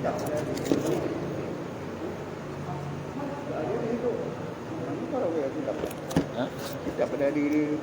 Tidak pada diri.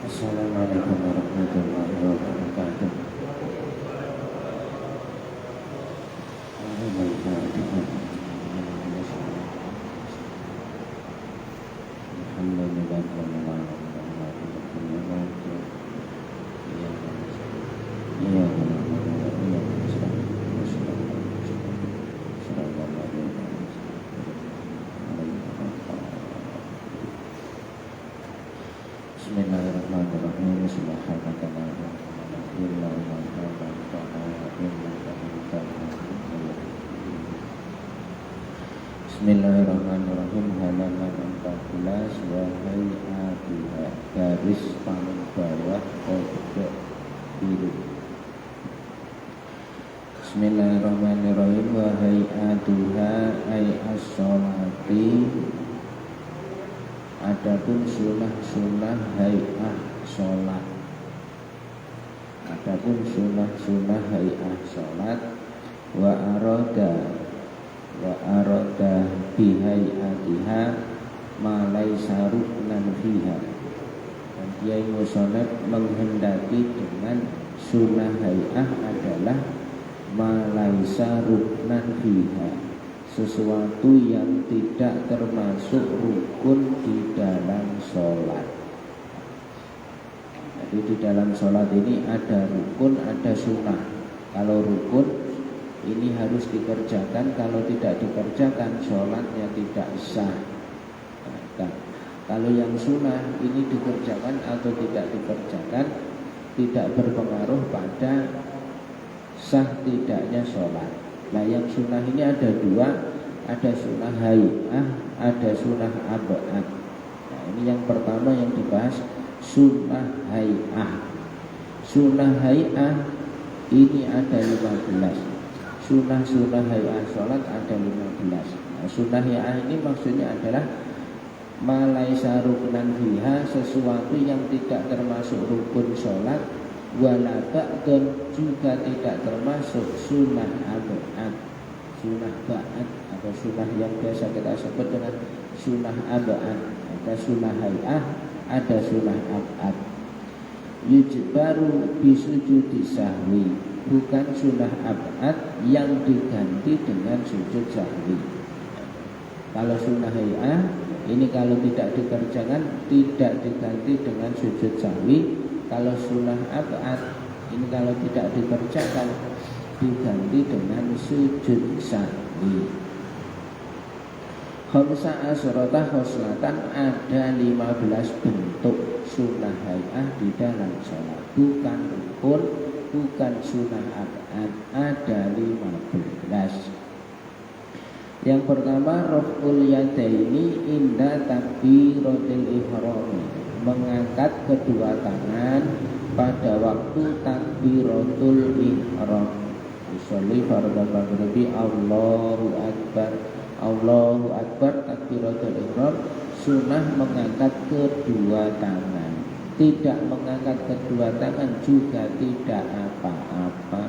Assalamualaikum warahmatullahi wabarakatuh. Bismillahirrahmanirrahim. Bismillahirrahmanirrahim. Halaman 14 wa hayatiha, garis paling bawah pojok biru. Bismillahirrahmanirrahim. Wa hayatiha ay as-sholati, adapun sunah-sunah hay'ah sholat. Adapun sunah-sunah hay'ah sholat. Wa arada bihay'atiha ma laisa ruknan fiha. Dan Kiai Musoneb menghendaki dengan sunah hay'ah adalah ma laisa ruknan fiha, sesuatu yang tidak termasuk rukun di dalam sholat. Jadi di dalam sholat ini ada rukun, ada sunnah. Kalau rukun ini harus dikerjakan, kalau tidak dikerjakan sholatnya tidak sah. Nah, kalau yang sunnah ini dikerjakan atau tidak dikerjakan tidak berpengaruh pada sah tidaknya sholat. Nah, yang sunnah ini ada dua, ada sunnah hay'ah, ada sunnah ab'ad. Nah, ini yang pertama yang dibahas, sunnah hay'ah. Sunnah hay'ah ini ada 15. Sunnah-sunnah hay'ah sholat ada 15. Nah, sunnah hay'ah ini maksudnya adalah ma laisa ruknan fiha, sesuatu yang tidak termasuk rukun sholat. Wala ba'dun, juga tidak termasuk sunnah ab'ad. Sunnah ba'ad atau sunnah yang biasa kita sebut dengan sunnah ab'ad. Ada sunnah hay'ah, ada sunnah ab'ad. Yujbaru bisujudi sahwi, bukan sunnah ab'ad yang diganti dengan sujud sahwi. Kalau sunnah hay'ah ini kalau tidak dikerjakan tidak diganti dengan sujud sahwi. Kalau sunnah ab'ad ini kalau tidak dikerjakan diganti dengan sujud sahwi. Khamsa asrota khoslatan, ada 15 bentuk sunnah hay'ah di dalam sholat. Bukan rukun, bukan sunnah ab'ad, ada 15. Yang pertama, raf'ul yadaini inda takbiratil ihram, mengangkat kedua tangan pada waktu takbiratul ihram. Usolli fardhu maghribi Allahu Akbar. Allahu Akbar takbiratul ihram, sunnah mengangkat kedua tangan. Tidak mengangkat kedua tangan juga tidak apa-apa.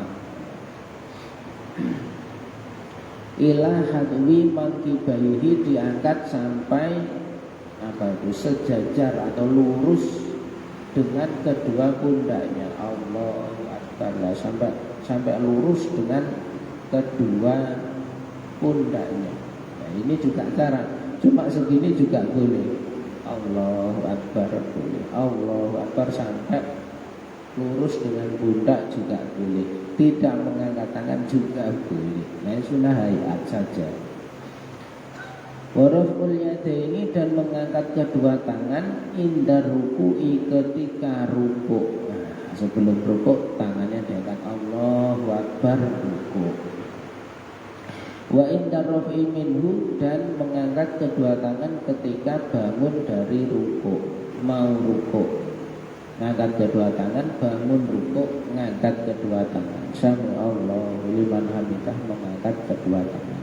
Ila hadwi mangkibayihi, diangkat sampai sejajar atau lurus dengan kedua pundaknya. Allahu Akbar, sampai lurus dengan kedua pundaknya. Nah, ini juga cara, cuma segini juga boleh. Allahu Akbar boleh. Allahu Akbar sampai lurus dengan pundak juga boleh. Tidak mengangkat tangan juga boleh. Nah, sunnah hayat saja. Waraful yadaini, dan mengangkat kedua tangan indar ruku'i, ketika rukuk. Nah, sebelum rukuk tangannya diangkat. Allahu Akbar, rukuk. Wa indar raf'i minhu, dan mengangkat kedua tangan ketika bangun dari rukuk. Mau rukuk ngangkat kedua tangan, bangun rukuk ngangkat kedua tangan. Sami Allahu liman hamidah, mengangkat kedua tangan.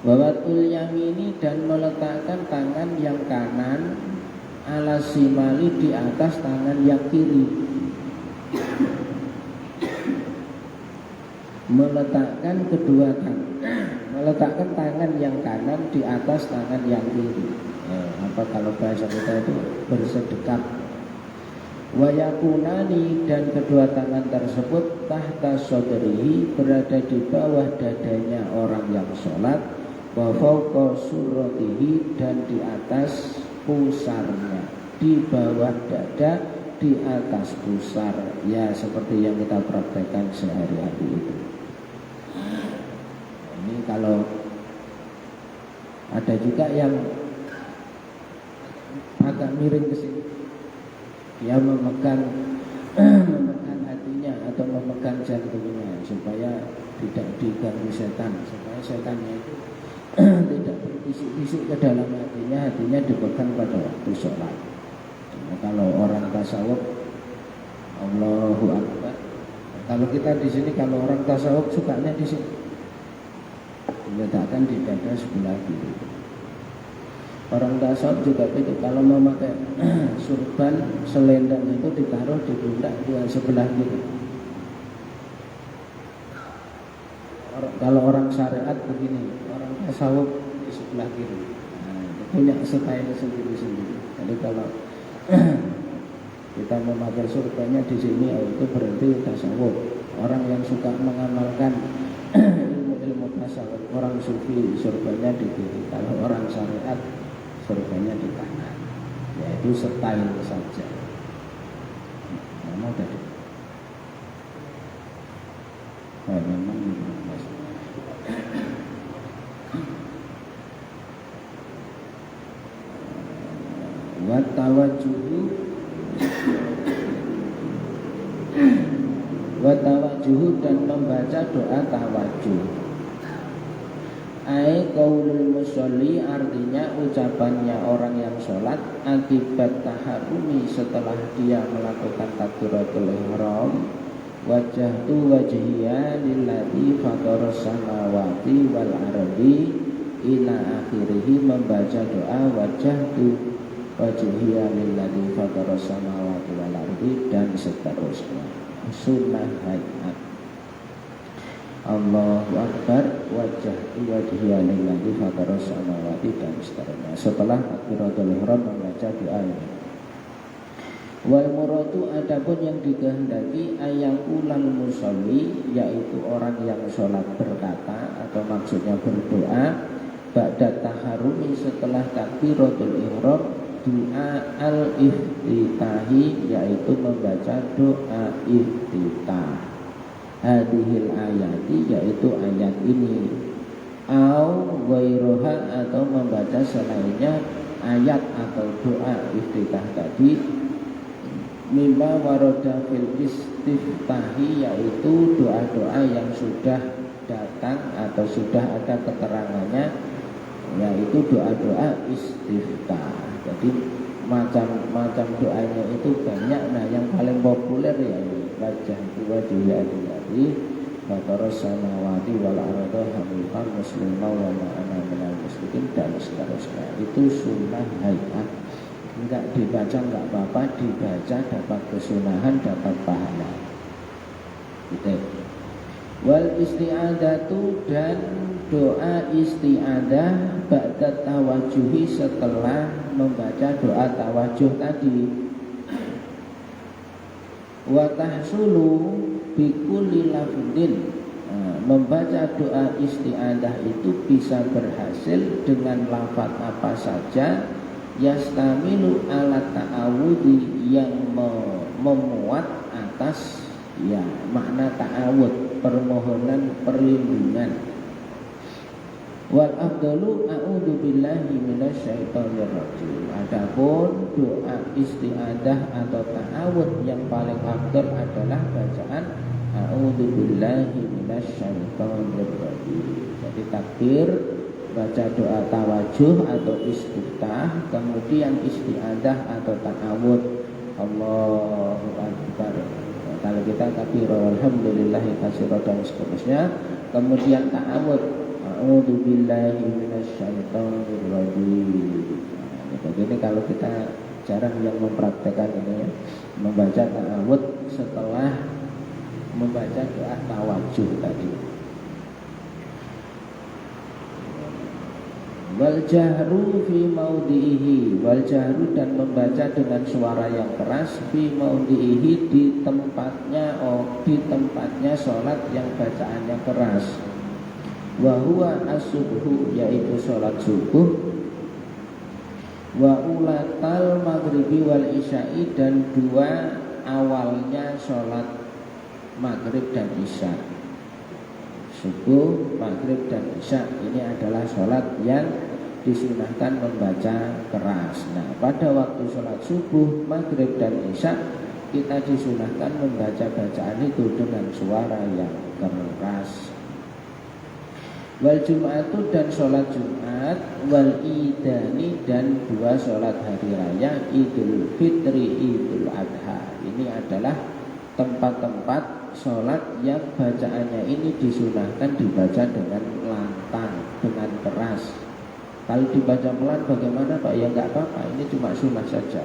Wawatul yamini, dan meletakkan tangan yang kanan ala simali, di atas tangan yang kiri. Meletakkan kedua tangan, meletakkan tangan yang kanan di atas tangan yang kiri. Apa kalau bahasa kita itu bersedekap. Wayakunani, dan kedua tangan tersebut tahta sodrihi, berada di bawah dadanya orang yang sholat. Wa fawqa surratihi, dan di atas pusarnya, di bawah dada, di atas pusar. Ya, seperti yang kita praktekkan sehari-hari itu. Ini kalau ada juga yang agak miring ke sini, dia memegang hatinya atau memegang jantungnya supaya tidak diganggu setan, supaya setannya itu tidak berbisik-bisik ke dalam hatinya dipegang pada waktu sholat. Nah, kalau orang tasawuf, Allahu Akbar. Kalau kita di sini, kalau orang tasawuf sukanya di sini, diletakkan di dada sebelah kiri. Orang tasawuf juga itu, kalau memakai surban, selendang itu ditaruh di pundak yang sebelah kiri. Kalau orang syariat begini, orang tasawuf di sebelah kiri. Nah, punya style sendiri-sendiri. Jadi kalau kita memakai surbannya di sini, itu berarti tasawuf. Orang yang suka mengamalkan ilmu tasawuf, orang sufi, surbannya di kiri. Kalau orang syariat, surbannya di kanan. Yaitu style saja. Nama tadi. Nah, memang itu. Watawajuhu, dan membaca doa tawajuh. Ai qaulul musolli, artinya ucapannya orang yang sholat akibat taharumi, setelah dia melakukan takbiratul ihram. Wajjahtu wajhiya lillati fataras samawati wal ardi ila akhirih, membaca doa wajjahtu wajhiya lillati fataras samawati wal ardi, dan seterusnya. Sunnah hayat. Allahu Akbar, wajjahtu wajhiya lillati fataras samawati, dan seterusnya. Setelah takbiratul ihram membaca doa ini. Wal muradu, adapun yang dikehendaki ayakulal musolli, yaitu orang yang sholat berkata atau maksudnya berdoa ba'da taharumi, setelah takbiratul ihram, doa al-iftitahi, yaitu membaca doa iftitah. Hadihil ayati, yaitu ayat ini. Au ghairoha, atau membaca selainnya ayat atau doa iftitah tadi. Mimma waroda fil istiftahi, yaitu doa-doa yang sudah datang atau sudah ada keterangannya yaitu doa-doa istiftah. Jadi macam-macam doanya itu banyak. Nah yang paling populer ya wajah dua dihadiri Bataros samawati wal arda hamifan muslimah wa ma'ana minal muslimin dan seterusnya. Itu sunnah hayat. Enggak dibaca enggak apa-apa, dibaca dapat kesunahan, dapat pahala. Gitu. Wal isti'adatu dan doa isti'adah ba'da tawajuhi setelah membaca doa tawajuh tadi. Wa tahsulu bikulli lafdin. Membaca doa isti'adah itu bisa berhasil dengan lafaz apa saja yastamilu ala ta'awudi yang memuat atas ya makna ta'awud, permohonan perlindungan. Wal afdalu a'udzu billahi minasyaitonir rajim. Adapun doa isti'adah atau ta'awud yang paling afdal adalah bacaan a'udzu billahi minasyaitonir rajim. Jadi takbir, baca doa tawajuh atau istiftah, kemudian isti'adah atau ta'awud. Allahu akbar. Kalau kita takbir alhamdulillahi katsiran dan seterusnya, kemudian ta'awud a'udzu billahi minasyaitonir rajim. Jadi kalau kita jarang yang mempraktekkan ini ya, membaca ta'awud setelah membaca doa tawajuh tadi. Wal jahru fi maudhihi, wal jahru dan membaca dengan suara yang keras fi maudhihi di tempatnya sholat yang bacaannya keras. Wa huwa as-subhu yaitu sholat subuh, wa ulatal maghribi wal isya'i dan dua awalnya sholat maghrib dan isya. Subuh, maghrib dan isya ini adalah sholat yang disunahkan membaca keras. Nah pada waktu sholat subuh, maghrib dan isya kita disunahkan membaca bacaan itu dengan suara yang keras. Wal jum'atu dan sholat Jumat, wal idani dan dua sholat hari raya Idul Fitri, Idul Adha. Ini adalah tempat-tempat sholat yang bacaannya ini disunahkan dibaca dengan lantang, dengan keras. Kalau dibaca pelan bagaimana Pak? Ya enggak apa-apa, ini cuma sunnah saja.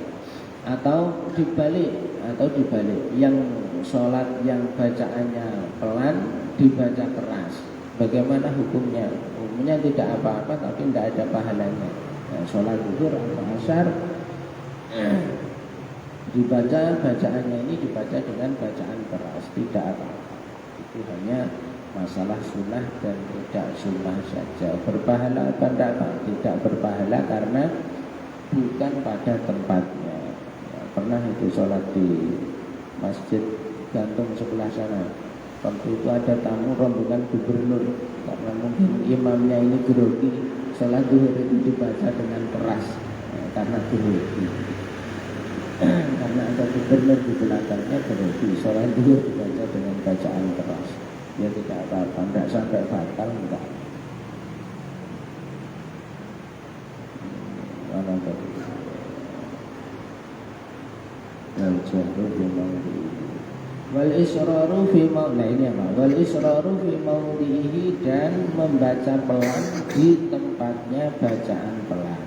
Atau dibalik, yang sholat yang bacaannya pelan dibaca keras. Bagaimana hukumnya? Hukumnya tidak apa-apa tapi tidak ada pahalanya. Nah, sholat zuhur atau asar dibaca bacaannya ini dibaca dengan bacaan keras, tidak apa-apa. Itu hanya masalah sunnah dan tidak sunnah saja. Berpahala apa tidak Pak? Tidak berpahala karena bukan pada tempatnya. Ya, pernah itu sholat di Masjid Gantung sebelah sana. Waktu itu ada tamu rombongan gubernur, karena mungkin imamnya ini grogi, sholat zuhur itu dibaca dengan keras karena grogi. Karena ada gubernur di belakangnya grogi, sholat zuhur dibaca dengan bacaan keras. Ya tidak apa-apa, tidak sampai batal, enggak. Mana tadi? Wal israru fi wal israru fi maudhihi dan membaca pelan di tempatnya bacaan pelan.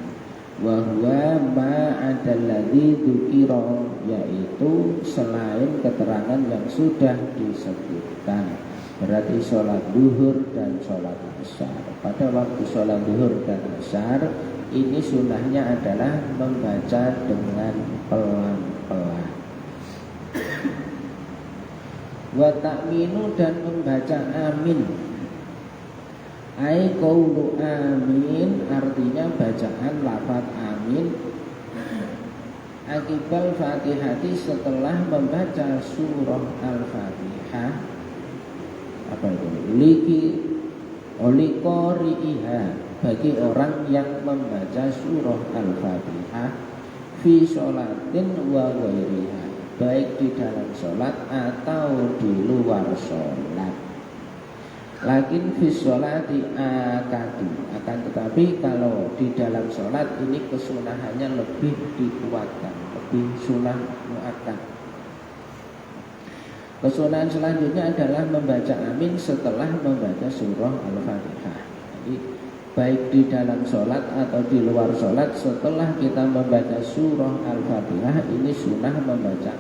Wa huwa ma adalladzi dzukira, yaitu selain keterangan yang sudah disebutkan. Berarti sholat zuhur dan sholat asar. Pada waktu sholat zuhur dan asar ini sunnahnya adalah membaca dengan pelan-pelan. Wa ta'minu dan membaca amin. Ai qaulu amin artinya bacaan lafaz amin akibal Fatihati setelah membaca surah Al-Fatihah. Apa itu? Liqori'iha, bagi orang yang membaca surah Al-Fatihah fi sholatin wa ghairiha, baik di dalam sholat atau di luar sholat. Lakin fi sholati akadu, akan tetapi kalau di dalam sholat ini kesunahannya lebih dikuatkan, lebih sunah muakkad. Kesunahan selanjutnya adalah membaca amin setelah membaca surah Al-Fatihah. Jadi baik di dalam sholat atau di luar sholat, setelah kita membaca surah Al-Fatihah ini sunah membaca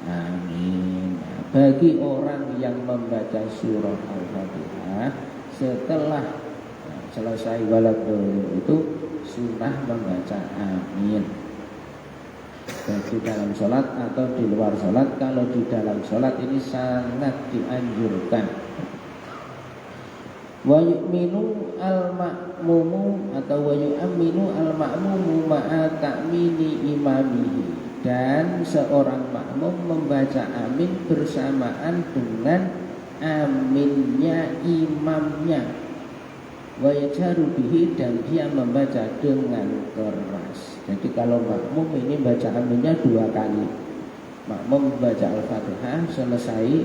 amin. Bagi orang yang membaca surah Al-Fatihah setelah selesai waladhdallin itu sunnah membaca amin. Baik di dalam sholat atau di luar sholat. Kalau di dalam sholat ini sangat dianjurkan. Wa yu'minu al-ma'mumu atau wa yu'minu al-ma'mumu ma'a ta'mini imamihi, dan seorang makmum membaca amin bersamaan dengan aminnya imamnya. Wa yajharu bihi, dan dia membaca dengan keras. Jadi kalau makmum ini baca aminnya 2 kali. Makmum membaca Al-Fatihah, selesai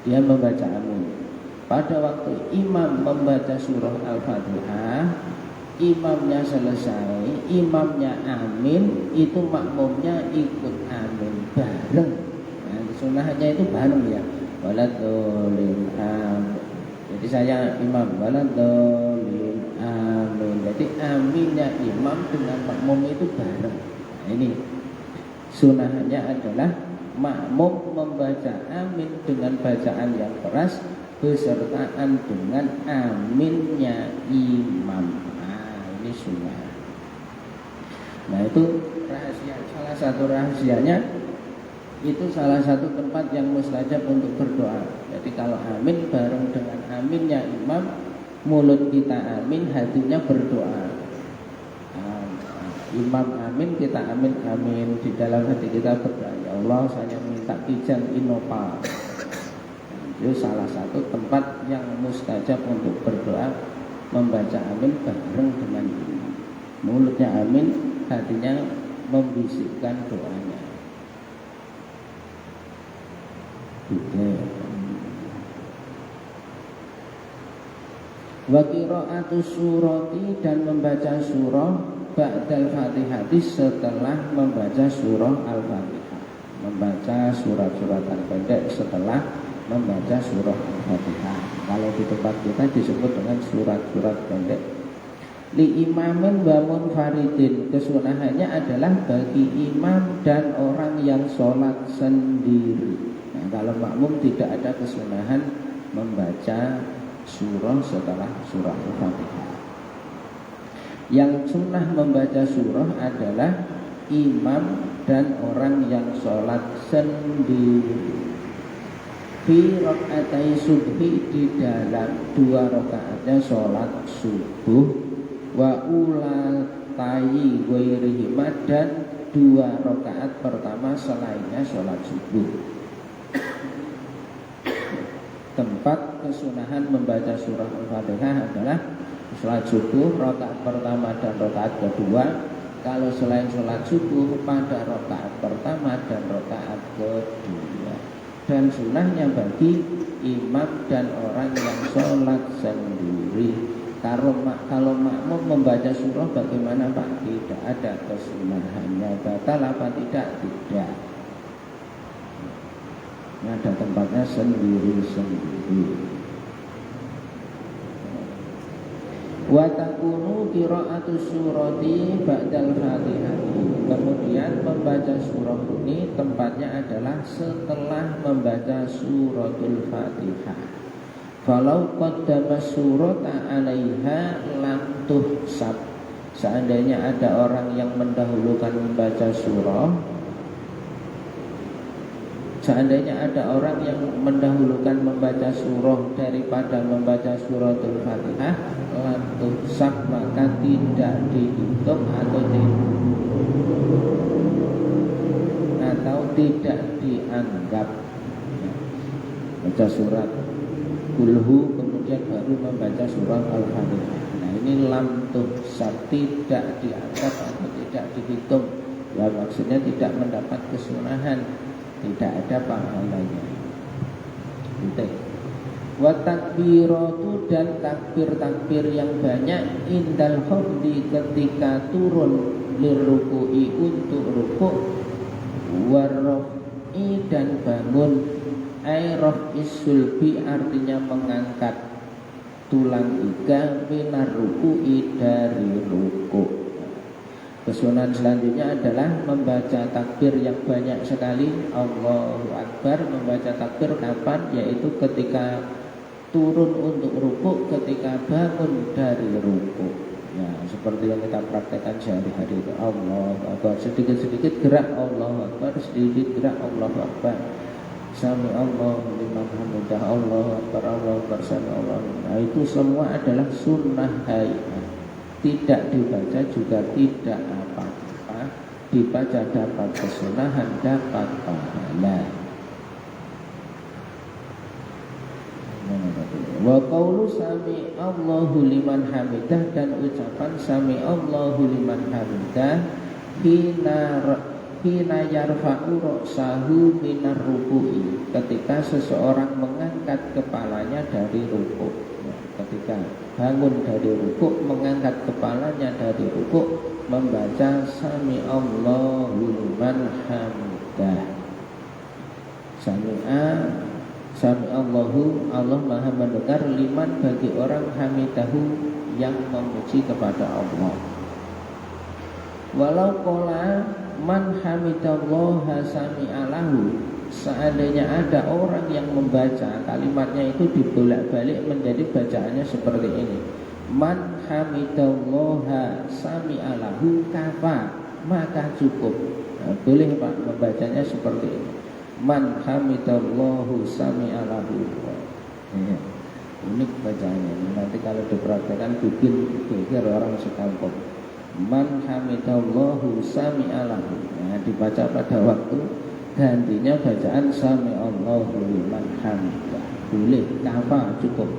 dia membaca amin. Pada waktu imam membaca surah Al-Fatihah, imamnya selesai, imamnya amin, itu makmumnya ikut amin bareng. Nah, sunahnya itu bareng ya. Waladhdallin amin. Jadi saya imam, waladhdallin amin. Jadi aminnya imam dengan makmum itu bareng. Nah, ini sunahnya adalah makmum membaca amin dengan bacaan yang keras besertaan dengan aminnya imam. Ini sunnah. Nah itu rahasia, salah satu rahasianya itu salah satu tempat yang mustajab untuk berdoa. Jadi kalau amin bareng dengan aminnya imam, mulut kita amin, hatinya berdoa. Imam amin, kita amin, amin. Di dalam hati kita berdoa, ya Allah saya minta ijan inopal. Itu salah satu tempat yang mustajab untuk berdoa, membaca amin bareng dengan imam. Mulutnya amin, hatinya membisikkan doanya. Wa qira'atu surati, dan membaca surah ba'dal fatihati, setelah membaca surah Al-Fatihah. Membaca surat-suratan pendek setelah membaca surah Al-Fatihah. Kalau di tempat kita disebut dengan surat-surat pendek. Li imamin wa munfaridin, kesunahannya adalah bagi imam dan orang yang sholat sendiri. Nah, kalau makmum tidak ada kesunahan membaca surah setelah surah Al-Fatihah. Yang sunnah membaca surah adalah imam dan orang yang sholat sendiri. Fi rakaatai subhi, di dalam 2 rakaatnya sholat subuh, wa ulatai ghairihima, dan 2 rakaat pertama selainnya sholat subuh. Tempat kesunahan membaca surah Al-Fatihah adalah sholat subuh, rakaat pertama dan rakaat kedua. Kalau selain sholat subuh, pada rakaat pertama dan rakaat kedua. Dan sunahnya bagi imam dan orang yang sholat sendiri. Kalau makmum membaca surah bagaimana Pak? Tidak ada kesunahannya. Batal apa tidak? Tidak. Ini ada tempatnya sendiri-sendiri. Wa takunu qira'atu surati ba'dal fatihati. Kemudian membaca surah ini tempatnya adalah setelah membaca suratul Fatihah. Falau qaddama surata 'alaiha lam tuhsab. Seandainya ada orang yang mendahulukan membaca surah, seandainya ada orang yang mendahulukan membaca surah daripada membaca suratul Fatihah, lam tuhsab, maka tidak dihitung atau tidak dianggap. Baca surat Kulhu kemudian baru membaca surat Al-Fatihah. Nah ini lam tuhsab, tidak dianggap atau tidak dihitung. Ya maksudnya tidak mendapat kesunahan, tidak ada pahalanya. Titik. Wa takbiratu dan takbir-takbir yang banyak indal khafdi ketika turun liruku'i untuk rukuk, warrafi dan bangun, ay raf'is sulbi artinya mengangkat tulang iga minar ruku'i dari rukuk. Kesunahan selanjutnya adalah membaca takbir yang banyak sekali, Allahu Akbar. Membaca takbir kapan? Yaitu ketika turun untuk rukuk, ketika bangun dari rukuk. Ya, seperti yang kita praktekkan sehari-hari itu. Allahu Akbar, sedikit-sedikit gerak Allahu Akbar, sedikit gerak Allahu Akbar. Sami Allahu liman hamidah, Allahu Akbar, Allahu Akbar, sami Allahu. Nah, itu semua adalah sunnah hayat. Tidak dibaca juga tidak apa-apa, dibaca dapat kesunahan, dapat pahala. Wa qaulu sami Allahu liman hamidah dan ucapan sami Allahu liman hamidah hina yarfa'u ra'sahu minar ruku'i, ketika seseorang mengangkat kepalanya dari rukuk. Ketika bangun dari rukuk, mengangkat kepalanya dari rukuk, membaca sami Allahu liman hamidah. Sami Allahu, Allah Maha mendengar, liman bagi orang hamidahu yang memuji kepada Allah. Walau qala man hamidallaha sami'alahu, seandainya ada orang yang membaca kalimatnya itu dibolak-balik menjadi bacaannya seperti ini, man hamidallaha sami'alahu kafa, maka cukup. Nah, boleh Pak membacanya seperti ini, man hamidallahu sami'alahu. Ya, unik bacaannya. Nanti kalau dipraktekkan bikin pikir orang sekampung. Man hamidallahu sami'alahu. Nah, dibaca pada waktu gantinya bacaan sami Allahu liman hamidah. Boleh, kafa, cukup.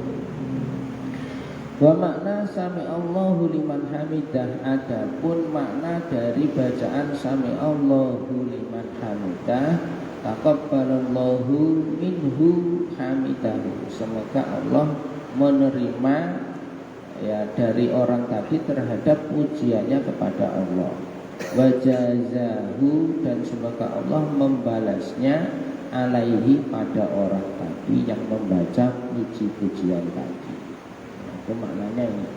Wa makna sami Allahu liman hamidah, adapun makna dari bacaan sami Allahu liman hamidah, taqabbalallahu minhu hamidahu, semoga Allah menerima ya dari orang tadi terhadap pujiannya kepada Allah. Wajazahu, dan semoga Allah membalasnya alaihi pada orang tadi yang membaca puji-pujian tadi. Itu maknanya ini.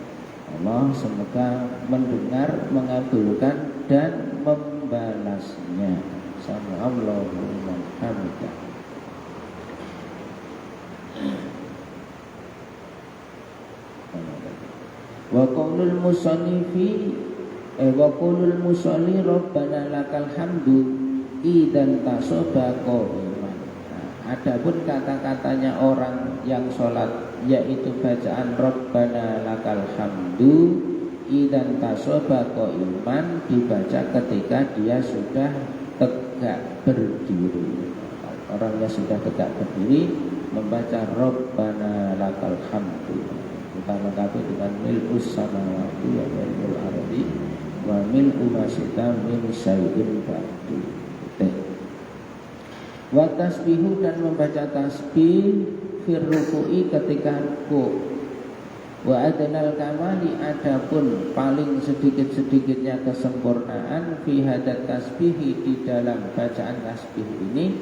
Allah semoga mendengar, mengabulkan dan membalasnya. Sama Allahu liman hamidah. Wa qaulul musannifi wa qaulul musalli rabbana lakal hamdu idzan tasabaqa iman. Adapun kata-katanya orang yang sholat, yaitu bacaan rabbana lakal hamdu idzan tasabaqa iman, dibaca ketika dia sudah tegak berdiri. Orang yang sudah tegak berdiri membaca rabbana lakal hamdu, kita lengkapi dengan mil'us samawati wa mil'ul ardi wa mil'u ma syi'ta min syai'in ba'du. Wa tasbihu, dan membaca tasbih fir ruku'i ketika rukuk. Wa adnal kamali, adapun paling sedikit-sedikitnya kesempurnaan fi hadat tasbihi, di dalam bacaan tasbih ini,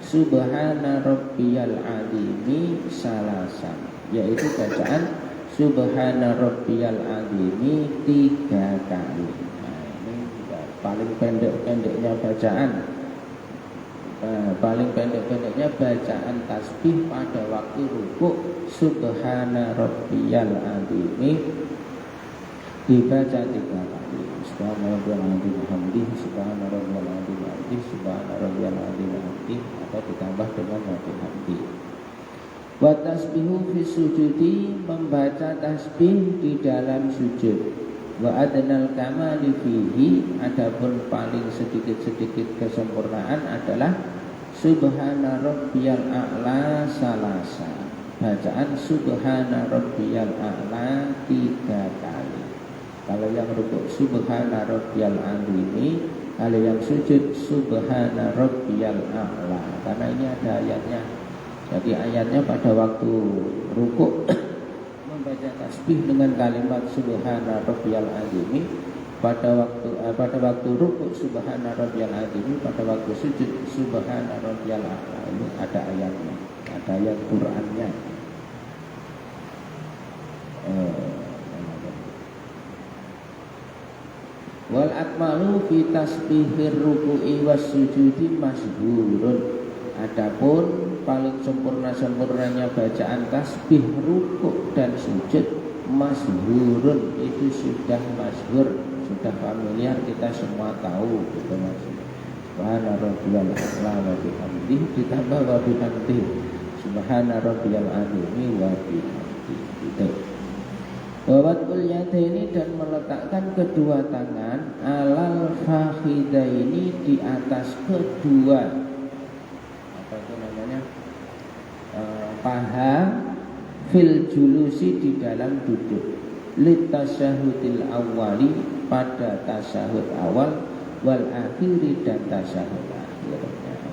subhana rabbiyal azimi salasan, yaitu bacaan subhana rabbiyal azimi 3 kali. Nah, ini paling pendek-pendeknya bacaan. Paling pendek-pendeknya bacaan tasbih pada waktu rukuk, subhana rabbiyal azimi dibaca 3 kali. Subhana rabbiyal azim hamdih, subhana rabbiyal azim hamdih, subhana rabbiyal azim hamdih, atau ditambah dengan hamdih. Wa tasbihu fi sujudi, membaca tasbih di dalam sujud. Wa adnal kamali fihi, adapun paling sedikit-sedikit kesempurnaan adalah subhana rabbiyal a'la salasa, bacaan subhana rabbiyal a'la 3 kali. Kalau yang rukuk subhana rabbiyal azimi, kalau yang sujud subhana rabbiyal a'la, karena ini ada ayatnya Jadi ayatnya pada waktu rukuk membaca tasbih dengan kalimat subhana rabbiyal azim, pada waktu rukuk subhana rabbiyal azim, pada waktu sujud subhana rabbiyal a'la. Ini ada ayatnya, ada ayat Qur'annya. Wal akmalu fi tasbihir ruku'i was sujudi masyhurun. Adapun paling sempurnanya bacaan tasbih rukuk dan sujud masyhurun, itu sudah masyhur, sudah familiar, kita semua tahu gitu maksudnya. Subhana rabbiyal a'la wa bihamdihi ditambah wa bihamdihi subhana rabbiyal azim wa bihamdihi gitu. Wawatul yadaini, dan meletakkan kedua tangan alal fakhidaini, di atas kedua paha, fil julusi, di dalam duduk, litasyahudil awali, pada tasyahud awal, wal akhiri, dan tasyahud akhir.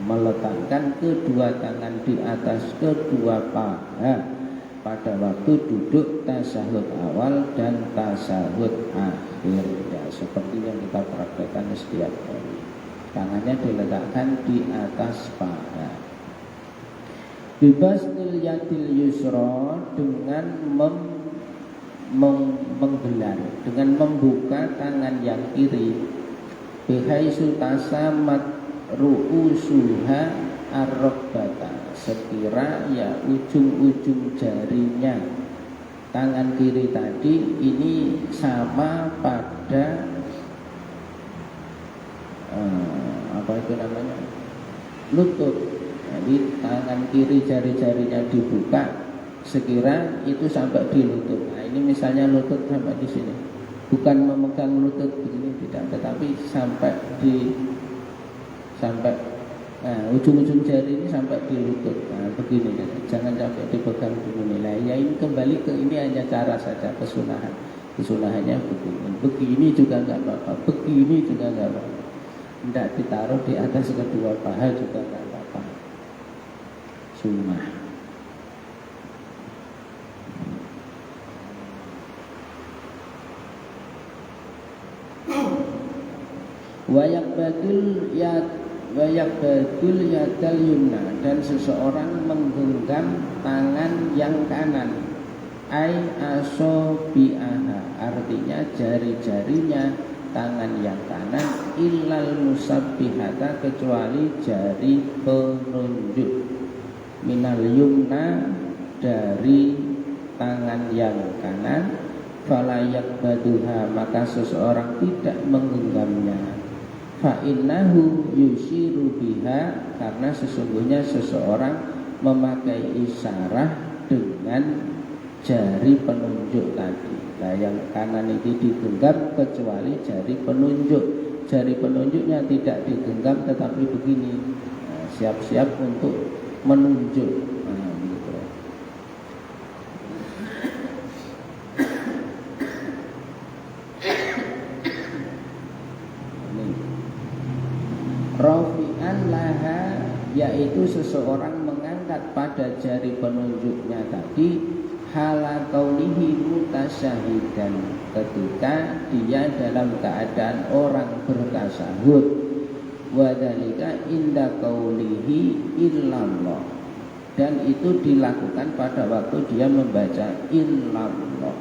Meletakkan kedua tangan di atas kedua paha pada waktu duduk tasyahud awal dan tasyahud akhir, ya, seperti yang kita praktekkan setiap hari. Tangannya diletakkan di atas paha. Bibastil yadil yusra, dengan menggelar, dengan membuka tangan yang kiri, bihaisu tasamat ru'usuha ar-rabbata, sekira ya ujung-ujung jarinya tangan kiri tadi ini sama pada apa itu namanya, lutut. Jadi tangan kiri jari-jarinya dibuka sekira itu sampai di lutut. Nah, ini misalnya lutut sampai di sini, bukan memegang lutut begini, tidak, tetapi sampai ujung-ujung jari ini sampai di lutut. Nah, begini, jangan sampai dipegang begini. Nah, ya ini kembali ke ini hanya cara saja, kesunahan. Kesunahannya begini juga nggak apa-apa, begini juga nggak apa-apa. Tidak ditaruh di atas kedua paha juga nggak apa-apa. Sunnah. Wayak badul yadal yumna, dan seseorang menggenggam tangan yang kanan, ai asobi'aha, artinya jari-jarinya tangan yang kanan, illal musabbihata, kecuali jari penunjuk, minal yumna, dari tangan yang kanan, falayak baduha, maka seseorang tidak menggenggamnya. Fa'innahu yushiru biha, karena sesungguhnya seseorang memakai isyarah dengan jari penunjuk tadi. Nah, yang kanan itu digenggam kecuali jari penunjuk. Jari penunjuknya tidak digenggam, tetapi begini, nah, siap-siap untuk menunjuk. Nah, gitu. Rafi'an laha, yaitu seseorang mengangkat pada jari penunjuknya tadi, hala kaulihi mutasyahidan, ketika dia dalam keadaan orang bertasyahud, wadhalika inda kaulihi illallah, dan itu dilakukan pada waktu dia membaca illallah.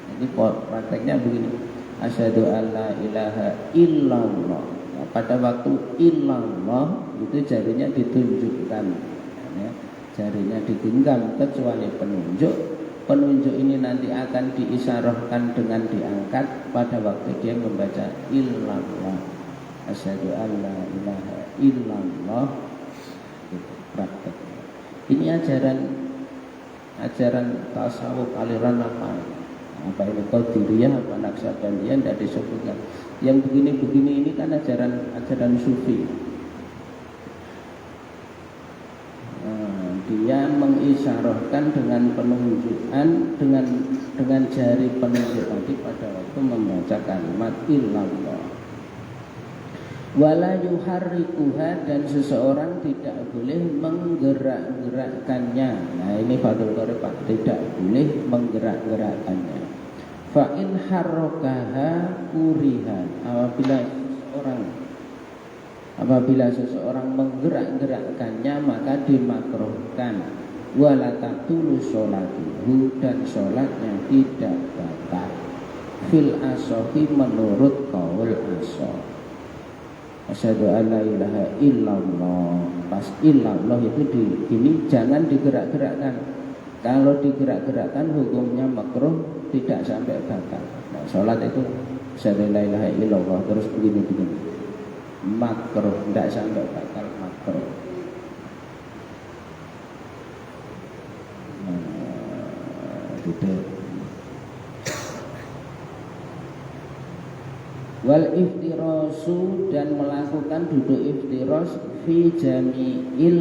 Jadi prakteknya begini, asyhadu alla ilaha illallah. Pada waktu illallah itu jarinya ditunjukkan, ya, jarinya digenggam kecuali penunjuk. Penunjuk ini nanti akan diisyarahkan dengan diangkat pada waktu dia membaca illallah, asyhadu alla ilaha illallah. Itu prakteknya. Ini ajaran tasawuf aliran apa ini, Qadiriyah apa Naqsabandiyah, tidak disebutkan. Yang begini-begini ini kan ajaran sufi. Dia mengisyarahkan dengan penunjukan, dengan jari penunjuk tadi pada waktu membaca kalimat illallah. Wala yuharrikuha, dan seseorang tidak boleh menggerak-gerakkannya. Nah ini Fathul Qorib, tidak boleh menggerak-gerakkannya. Fa in harrokaha kuriha, apabila seseorang menggerak-gerakkannya maka dimakruhkan. Wala tatulu sholatuhu, dan sholatnya tidak batal. Fil asohi, menurut qaul asoh. Asyhadu an la ilaha illallah. Pas illallah itu ini jangan digerak-gerakkan. Kalau digerak-gerakkan hukumnya makruh, tidak sampai batal. Nah, sholat itu asyhadu an la ilaha illallah terus begini-begini, makruh, tidak sampai batal, makruh. Gitu. Wal iftirasu, dan melakukan duduk iftiras fi jami'il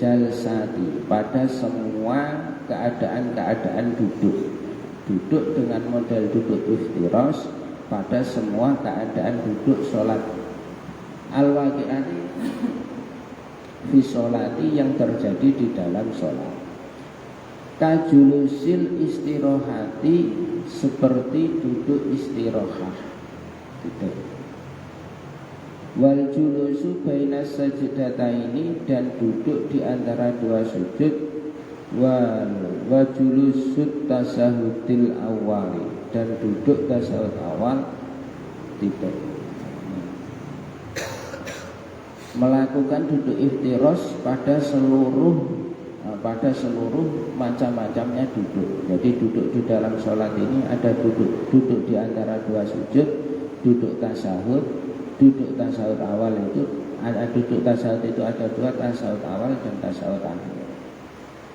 jalsati, pada semua keadaan-keadaan duduk. Duduk dengan model duduk iftiras pada semua keadaan duduk sholat. Al-waqi'ati fi sholati, yang terjadi di dalam sholat. Kajulusil istirahati, seperti duduk istirahah. Gitu. Wal julusu baina sajdataini, dan duduk di antara dua sujud. Wa julusut tasahudil awali, dan duduk tasahud awal. Tidak. Melakukan duduk iftiras pada seluruh macam-macamnya duduk. Jadi duduk di dalam sholat ini ada duduk di antara dua sujud, duduk tasahud. Duduk tasahud awal itu ada, duduk tasahud itu ada dua, tasahud awal dan tasahud akhir.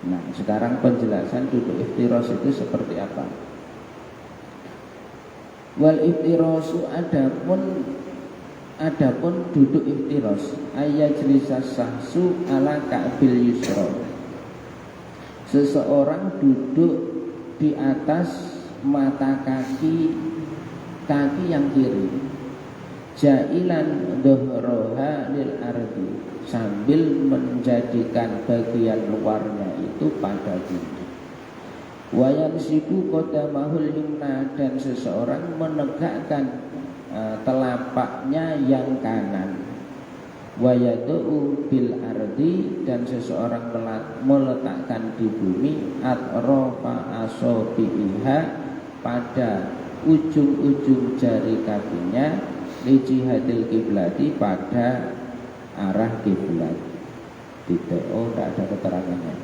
Nah, sekarang penjelasan duduk iftiras itu seperti apa. Wal iftirasu, adapun duduk iftiras, ayajlisas sahsu ala ka'bil yusra. Seseorang duduk di atas mata kaki yang kiri, jailan dhuhroha lil ardi, sambil menjadikan bagian luarnya itu pada bumi. Wa yansibu qadamahul yumna, dan seseorang menegakkan telapaknya yang kanan. Wa yad'u bil ardi, dan seseorang meletakkan di bumi atrafa asabiha, pada ujung-ujung jari kakinya, li jihadil kiblati, pada arah kiblat. Tidak, tidak ada keterangannya.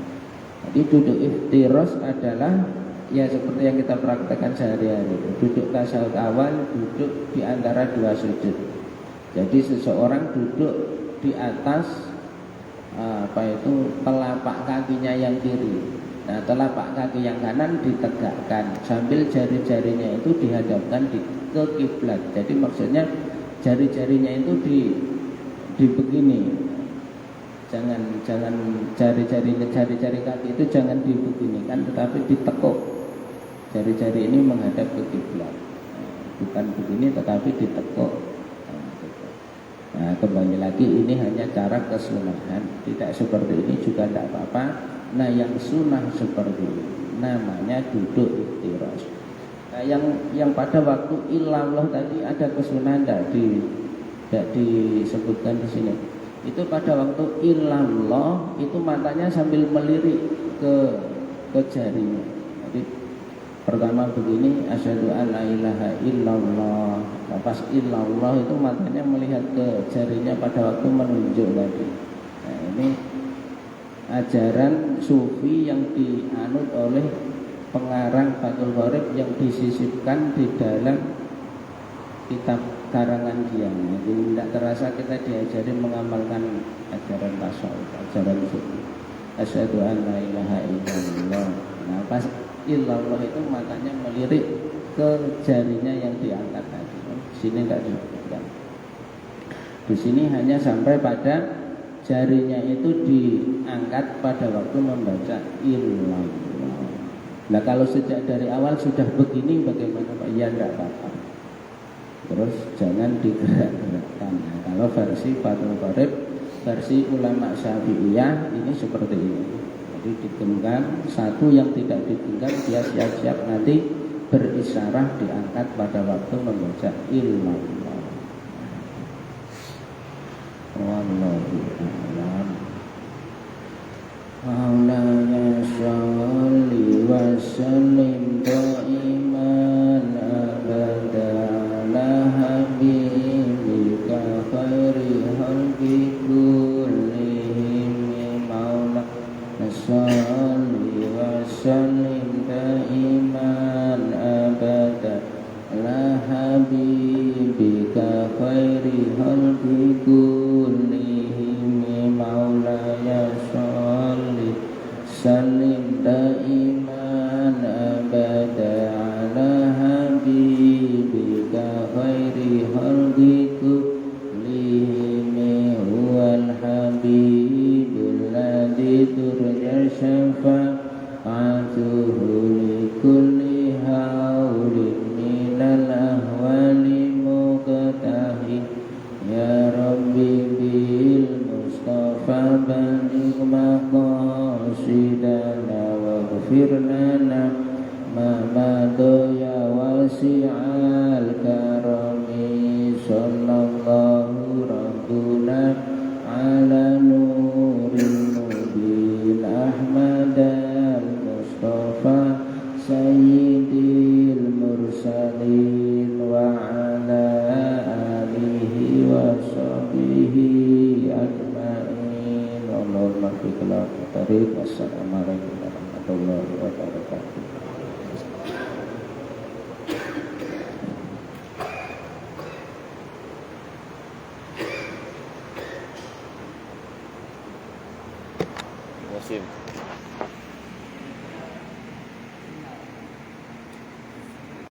Jadi duduk iftiras adalah ya seperti yang kita praktekkan sehari-hari. Duduk tasawuf awal, duduk di antara dua sujud. Jadi seseorang duduk di atas telapak kakinya yang kiri. Nah, telapak kaki yang kanan ditegakkan sambil jari-jarinya itu dihadapkan ke kiblat. Jadi maksudnya jari-jarinya itu di begini. Jangan jari-jari kaki itu jangan dibeginikan, tetapi ditekuk. Jari-jari ini menghadap ke kiblat. Bukan begini, tetapi ditekuk. Nah, kembali lagi ini hanya cara kesunahan, tidak seperti ini juga tidak apa-apa. Nah, yang sunnah seperti ini namanya duduk iftiras. Nah, yang pada waktu illallah tadi ada kesunahan tidak disebutkan di sini. Itu pada waktu illallah itu matanya sambil melirik ke jarinya. Jadi pertama begini, asyhadu an la ilaha illallah. Nah, pas illallah itu matanya melihat ke jarinya pada waktu menunjuk tadi. Nah, ini ajaran sufi yang dianut oleh pengarang Fathul Qorib yang disisipkan di dalam kitab karangan dia. Jadi tidak terasa kita diajari mengamalkan ajaran tasawuf, ajaran sufi. Asyhadu an la ilaha illallah. Nah, pas illallah itu matanya melirik ke jarinya yang diangkat tadi. Di sini tidak disebutkan. Di sini hanya sampai pada jarinya itu diangkat pada waktu membaca illallah. Nah, kalau sejak dari awal sudah begini bagaimana Pak? Ya tidak apa-apa. terus jangan digerak-gerakkan. Nah, kalau versi Fathul Qorib, versi ulama Syafi'iyah ini seperti ini. Jadi digenggam, satu yang tidak digenggam dia siap-siap nanti berisyarah diangkat pada waktu membaca illallah. Wallahu a'lam. Maulana sholli wa sallim daiman abada ala habibika khairi khalqi kullihim. Maulana sholli wa sallim daiman abada ala habibika khairi khalqi kullihim. Maulana sholli sallim daiman abada ala habibika khairi khalqi kullihim. Huwal habibul ladzi turja syafa'atuhu li kulli haulin minal ahwali muqtahi. Ya Rabbi bil Mustafa baligh maqasidana waghfir lana ma madha ya wasi'al karami. Sallallahu rabbuna ala nuril mubin Ahmad al-Mustafa sayyidil mursalin wa ala alihi wa sahbihi ajma'in. Allahumma fikla tarik. Wassalamualaikum warahmatullahi wabarakatuh. Musim